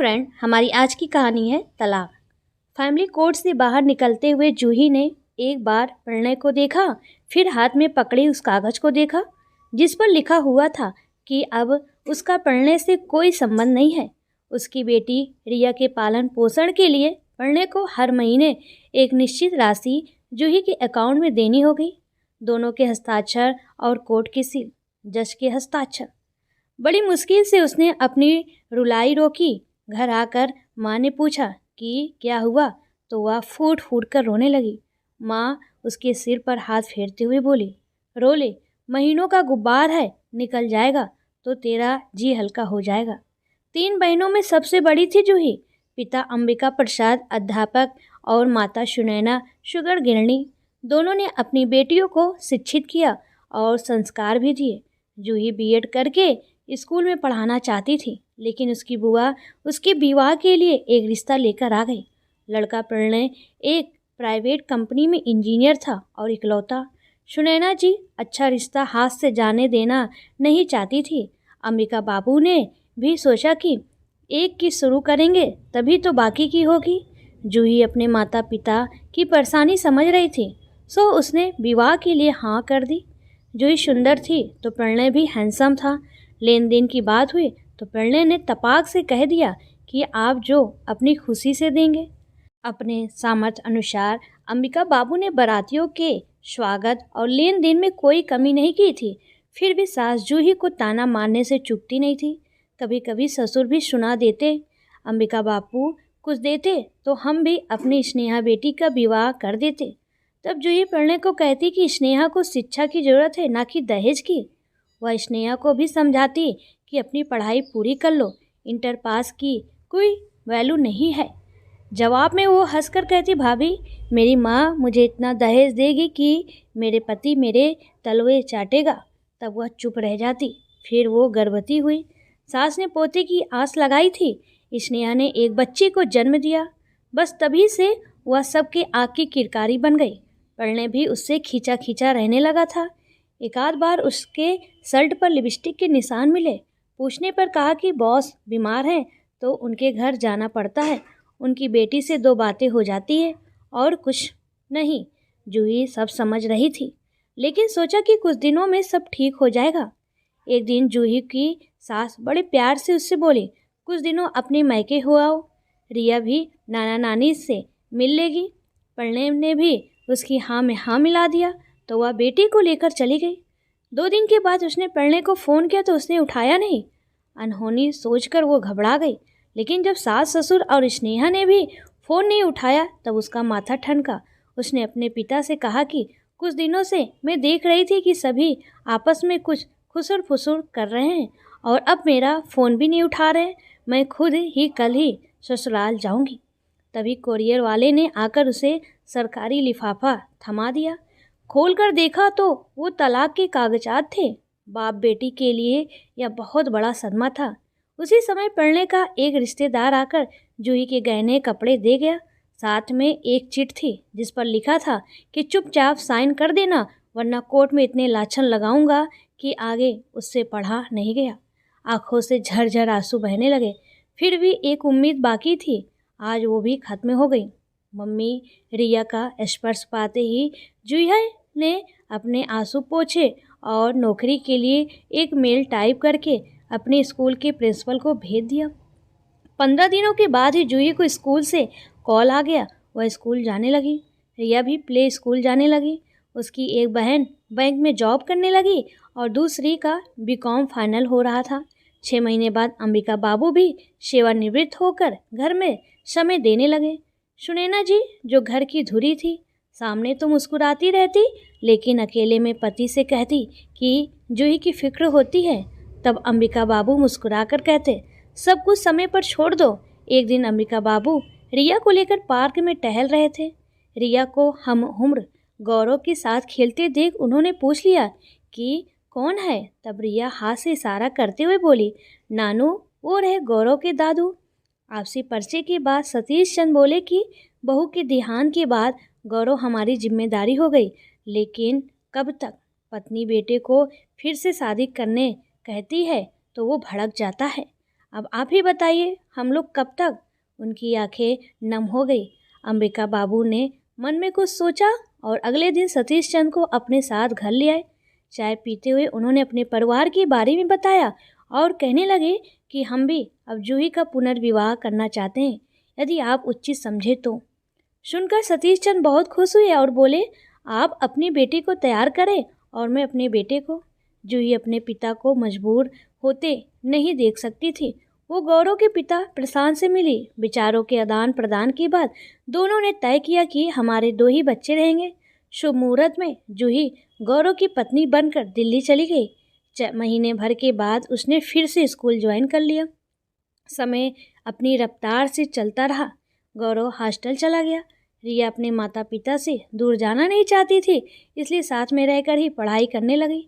Friend, हमारी आज की कहानी है तलाक। फैमिली कोर्ट से बाहर निकलते हुए जूही ने एक बार प्रणय को देखा, फिर हाथ में पकड़े उस कागज को देखा जिस पर लिखा हुआ था कि अब उसका प्रणय से कोई संबंध नहीं है। उसकी बेटी रिया के पालन पोषण के लिए प्रणय को हर महीने एक निश्चित राशि जूही के अकाउंट में देनी हो गई। दोनों के हस्ताक्षर और कोर्ट की सील, जज के हस्ताक्षर। बड़ी मुश्किल से उसने अपनी रुलाई रोकी। घर आकर माँ ने पूछा कि क्या हुआ, तो वह फूट फूट कर रोने लगी। माँ उसके सिर पर हाथ फेरते हुए बोली, रो ले, महीनों का गुब्बार है, निकल जाएगा तो तेरा जी हल्का हो जाएगा। 3 बहनों में सबसे बड़ी थी जूही। पिता अंबिका प्रसाद अध्यापक और माता सुनैना शुगर गिरणी। दोनों ने अपनी बेटियों को शिक्षित किया और संस्कार भी दिए। जूही बीएड करके स्कूल में पढ़ाना चाहती थी, लेकिन उसकी बुआ उसके विवाह के लिए एक रिश्ता लेकर आ गई। लड़का प्रणय एक प्राइवेट कंपनी में इंजीनियर था और इकलौता। सुनैना जी अच्छा रिश्ता हाथ से जाने देना नहीं चाहती थी। अंबिका बाबू ने भी सोचा कि एक की शुरू करेंगे तभी तो बाकी की होगी। जूही अपने माता पिता की परेशानी समझ रही थी, सो उसने विवाह के लिए हाँ कर दी। जूही सुंदर थी तो प्रणय भी हैंडसम था। लेन देन की बात हुई तो प्रणय ने तपाक से कह दिया कि आप जो अपनी खुशी से देंगे। अपने सामर्थ्य अनुसार अंबिका बाबू ने बारातियों के स्वागत और लेन देन में कोई कमी नहीं की थी। फिर भी सास जूही को ताना मारने से चूकती नहीं थी। कभी कभी ससुर भी सुना देते, अंबिका बाबू कुछ देते तो हम भी अपनी स्नेहा बेटी का विवाह कर देते। तब जूही प्रणय को कहती कि स्नेहा को शिक्षा की जरूरत है, ना कि दहेज की। वह स्नेहा को भी समझाती कि अपनी पढ़ाई पूरी कर लो, इंटर पास की कोई वैल्यू नहीं है। जवाब में वो हंसकर कहती, भाभी मेरी माँ मुझे इतना दहेज देगी कि मेरे पति मेरे तलवे चाटेगा। तब वह चुप रह जाती। फिर वो गर्भवती हुई। सास ने पोते की आस लगाई थी। स्नेहा ने एक बच्चे को जन्म दिया। बस तभी से वह सबके आँख की किरकारी बन गई। प्रणय भी उससे खींचा खींचा रहने लगा था। एक आध बार उसके शर्ट पर लिपस्टिक के निशान मिले। पूछने पर कहा कि बॉस बीमार हैं तो उनके घर जाना पड़ता है। उनकी बेटी से 2 बातें हो जाती है और कुछ नहीं। जूही सब समझ रही थी, लेकिन सोचा कि कुछ दिनों में सब ठीक हो जाएगा। एक दिन जूही की सास बड़े प्यार से उससे बोली, कुछ दिनों अपने मायके हो आओ, रिया भी नाना नानी से मिल लेगी। प्रणय ने भी उसकी हाँ में हाँ मिला दिया तो वह बेटी को लेकर चली गई। 2 दिन के बाद उसने प्रणय को फ़ोन किया तो उसने उठाया नहीं। अनहोनी सोचकर वो घबरा गई, लेकिन जब सास ससुर और स्नेहा ने भी फ़ोन नहीं उठाया तब उसका माथा ठनका। उसने अपने पिता से कहा कि कुछ दिनों से मैं देख रही थी कि सभी आपस में कुछ खुसर फुसुर कर रहे हैं और अब मेरा फ़ोन भी नहीं उठा रहे। मैं खुद ही कल ही ससुराल जाऊंगी। तभी कोरियर वाले ने आकर उसे सरकारी लिफाफा थमा दिया। खोलकर देखा तो वो तलाक के कागजात थे। बाप बेटी के लिए यह बहुत बड़ा सदमा था। उसी समय प्रणय का एक रिश्तेदार आकर जूही के गहने कपड़े दे गया। साथ में एक चिट थी जिस पर लिखा था कि चुपचाप साइन कर देना, वरना कोर्ट में इतने लाछन लगाऊंगा कि आगे उससे पढ़ा नहीं गया। आंखों से झरझर आंसू बहने लगे। फिर भी एक उम्मीद बाकी थी, आज वो भी खत्म हो गई। मम्मी रिया का स्पर्श पाते ही जूही ने अपने आंसू पोंछे और नौकरी के लिए एक मेल टाइप करके अपने स्कूल के प्रिंसिपल को भेज दिया। 15 दिनों के बाद ही जूही को स्कूल से कॉल आ गया। वह स्कूल जाने लगी। रिया भी प्ले स्कूल जाने लगी। उसकी एक बहन बैंक में जॉब करने लगी और दूसरी का बीकॉम फाइनल हो रहा था। 6 महीने बाद अंबिका बाबू भी सेवानिवृत्त होकर घर में समय देने लगे। सुनैना जी जो घर की धुरी थी, सामने तो मुस्कुराती रहती, लेकिन अकेले में पति से कहती कि जूही की फिक्र होती है। तब अंबिका बाबू मुस्कुराकर कहते, सब कुछ समय पर छोड़ दो। एक दिन अंबिका बाबू रिया को लेकर पार्क में टहल रहे थे। रिया को हम उम्र गौरव के साथ खेलते देख उन्होंने पूछ लिया कि कौन है। तब रिया हाथ से इशारा करते हुए बोली, नानू, वो रहे गौरव के दादू। आपसी परिचय के बाद सतीश चंद बोले कि बहू के देहांत के बाद गौरव हमारी जिम्मेदारी हो गई, लेकिन कब तक। पत्नी बेटे को फिर से शादी करने कहती है तो वो भड़क जाता है। अब आप ही बताइए, हम लोग कब तक? उनकी आंखें नम हो गई। अंबिका बाबू ने मन में कुछ सोचा और अगले दिन सतीश चंद को अपने साथ घर ले आए। चाय पीते हुए उन्होंने अपने परिवार के बारे में बताया और कहने लगे कि हम भी अब जूही का पुनर्विवाह करना चाहते हैं, यदि आप उचित समझे तो। सुनकर सतीश चंद बहुत खुश हुए और बोले, आप अपनी बेटी को तैयार करें और मैं अपने बेटे को। जूही अपने पिता को मजबूर होते नहीं देख सकती थी। वो गौरव के पिता प्रशांत से मिली। विचारों के आदान प्रदान के बाद दोनों ने तय किया कि हमारे 2 ही बच्चे रहेंगे। शुभ मुहूर्त में जूही गौरव की पत्नी बनकर दिल्ली चली गई। महीने भर के बाद उसने फिर से स्कूल ज्वाइन कर लिया। समय अपनी रफ्तार से चलता रहा। गौरव हॉस्टल चला गया। रिया अपने माता पिता से दूर जाना नहीं चाहती थी, इसलिए साथ में रहकर ही पढ़ाई करने लगी।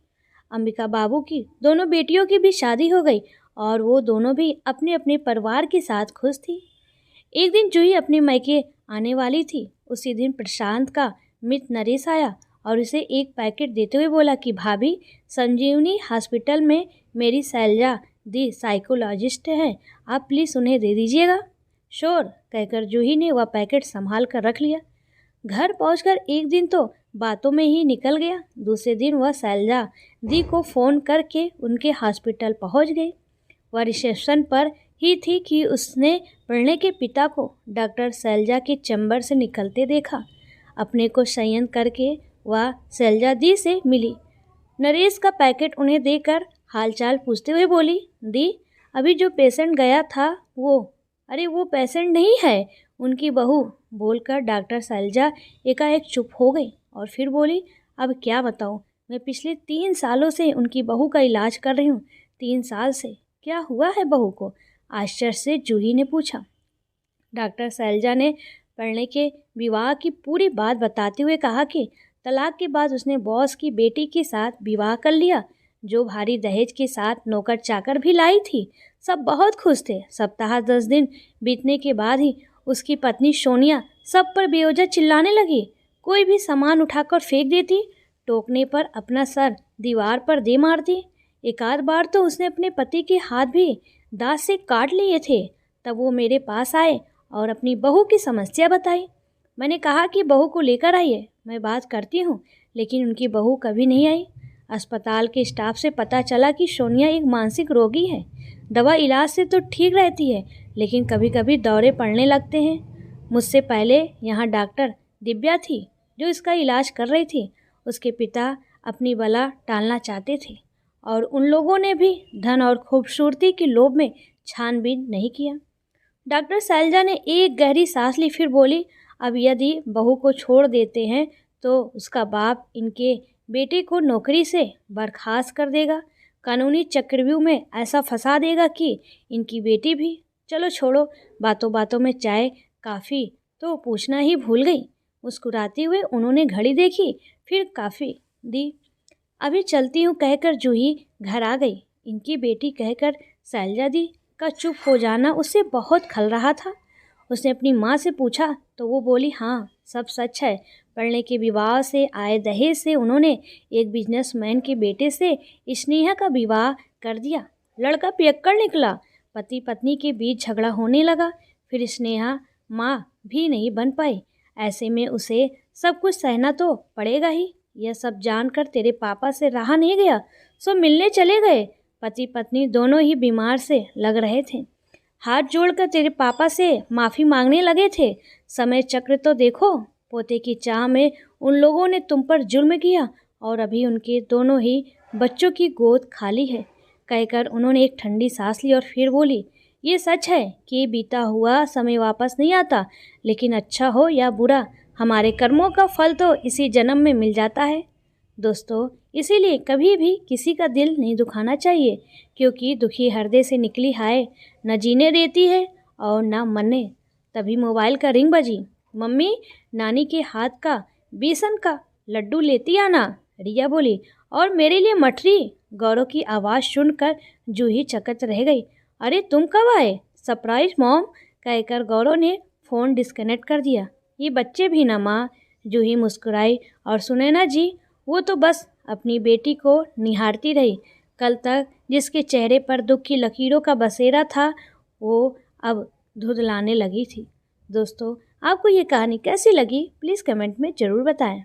अंबिका बाबू की दोनों बेटियों की भी शादी हो गई और वो दोनों भी अपने अपने परिवार के साथ खुश थी। एक दिन जूही अपने मायके आने वाली थी। उसी दिन प्रशांत का मित्र नरेश आया और उसे एक पैकेट देते हुए बोला कि भाभी, संजीवनी हॉस्पिटल में मेरी शैलजा दी साइकोलॉजिस्ट हैं, आप प्लीज़ उन्हें दे दीजिएगा। श्योर, कहकर जूही ने वह पैकेट संभाल कर रख लिया। घर पहुंचकर एक दिन तो बातों में ही निकल गया। दूसरे दिन वह शैलजा दी को फ़ोन करके उनके हॉस्पिटल पहुंच गई। वह रिसेप्शन पर ही थी कि उसने प्रणय के पिता को डॉक्टर शैलजा के चैम्बर से निकलते देखा। अपने को संयम करके वह शैलजा दी से मिली। नरेश का पैकेट उन्हें देकर हालचाल पूछते हुए बोली, दी, अभी जो पेशेंट गया था वो, अरे वो पेशेंट नहीं है, उनकी बहू। बोलकर डॉक्टर शैलजा एकाएक चुप हो गई और फिर बोली, अब क्या बताऊँ, मैं पिछले 3 सालों से उनकी बहू का इलाज कर रही हूँ। 3 साल से? क्या हुआ है बहू को? आश्चर्य से जूही ने पूछा। डॉक्टर शैलजा ने प्रणय के विवाह की पूरी बात बताते हुए कहा कि तलाक के बाद उसने बॉस की बेटी के साथ विवाह कर लिया, जो भारी दहेज के साथ नौकर चाकर भी लाई थी। सब बहुत खुश थे। सप्ताह 10 दिन बीतने के बाद ही उसकी पत्नी सोनिया सब पर बेवजह चिल्लाने लगी। कोई भी सामान उठाकर फेंक देती, टोकने पर अपना सर दीवार पर दे मारती। एक आध बार तो उसने अपने पति के हाथ भी दांत से काट लिए थे। तब वो मेरे पास आए और अपनी बहू की समस्या बताई। मैंने कहा कि बहू को लेकर आइए, मैं बात करती हूँ, लेकिन उनकी बहू कभी नहीं आई। अस्पताल के स्टाफ से पता चला कि सोनिया एक मानसिक रोगी है। दवा इलाज से तो ठीक रहती है, लेकिन कभी कभी दौरे पड़ने लगते हैं। मुझसे पहले यहाँ डॉक्टर दिव्या थी जो इसका इलाज कर रही थी। उसके पिता अपनी बला टालना चाहते थे और उन लोगों ने भी धन और खूबसूरती के लोभ में छानबीन नहीं किया। डॉक्टर शैलजा ने एक गहरी सांस ली, फिर बोली, अब यदि बहू को छोड़ देते हैं तो उसका बाप इनके बेटे को नौकरी से बर्खास्त कर देगा, कानूनी चक्रव्यूह में ऐसा फंसा देगा कि इनकी बेटी भी। चलो छोड़ो, बातों बातों में चाय काफ़ी तो पूछना ही भूल गई। मुस्कुराते हुए उन्होंने घड़ी देखी, फिर काफ़ी दी। अभी चलती हूँ कहकर जूही घर आ गई। इनकी बेटी कहकर शैलजा दी का चुप हो जाना उसे बहुत खल रहा था। उसने अपनी माँ से पूछा तो वो बोली, हाँ सब सच है। प्रणय के विवाह से आए दहेज से उन्होंने एक बिजनेसमैन के बेटे से स्नेहा का विवाह कर दिया। लड़का पियक्कड़ निकला। पति पत्नी के बीच झगड़ा होने लगा। फिर स्नेहा माँ भी नहीं बन पाई। ऐसे में उसे सब कुछ सहना तो पड़ेगा ही। यह सब जानकर तेरे पापा से रहा नहीं गया, सो मिलने चले गए। पति पत्नी दोनों ही बीमार से लग रहे थे। हाथ जोड़कर तेरे पापा से माफ़ी मांगने लगे थे। समय चक्र तो देखो, पोते की चाह में उन लोगों ने तुम पर जुल्म किया और अभी उनके दोनों ही बच्चों की गोद खाली है। कहकर उन्होंने एक ठंडी सांस ली और फिर बोली, ये सच है कि बीता हुआ समय वापस नहीं आता, लेकिन अच्छा हो या बुरा, हमारे कर्मों का फल तो इसी जन्म में मिल जाता है। दोस्तों, इसीलिए कभी भी किसी का दिल नहीं दुखाना चाहिए, क्योंकि दुखी हृदय से निकली हाय न जीने देती है और न मरने। तभी मोबाइल का रिंग बजी। मम्मी, नानी के हाथ का बेसन का लड्डू लेती आना, रिया बोली, और मेरे लिए मठरी। गौरव की आवाज़ सुनकर जूही चकित रह गई। अरे तुम कब आए? सरप्राइज मॉम, कहकर गौरव ने फ़ोन डिस्कनेक्ट कर दिया। ये बच्चे भी ना माँ, जूही मुस्कुराई और सुनैना जी, वो तो बस अपनी बेटी को निहारती रही। कल तक जिसके चेहरे पर दुख की लकीरों का बसेरा था वो अब धुंधलाने लगी थी। दोस्तों, आपको ये कहानी कैसी लगी प्लीज़ कमेंट में ज़रूर बताएं।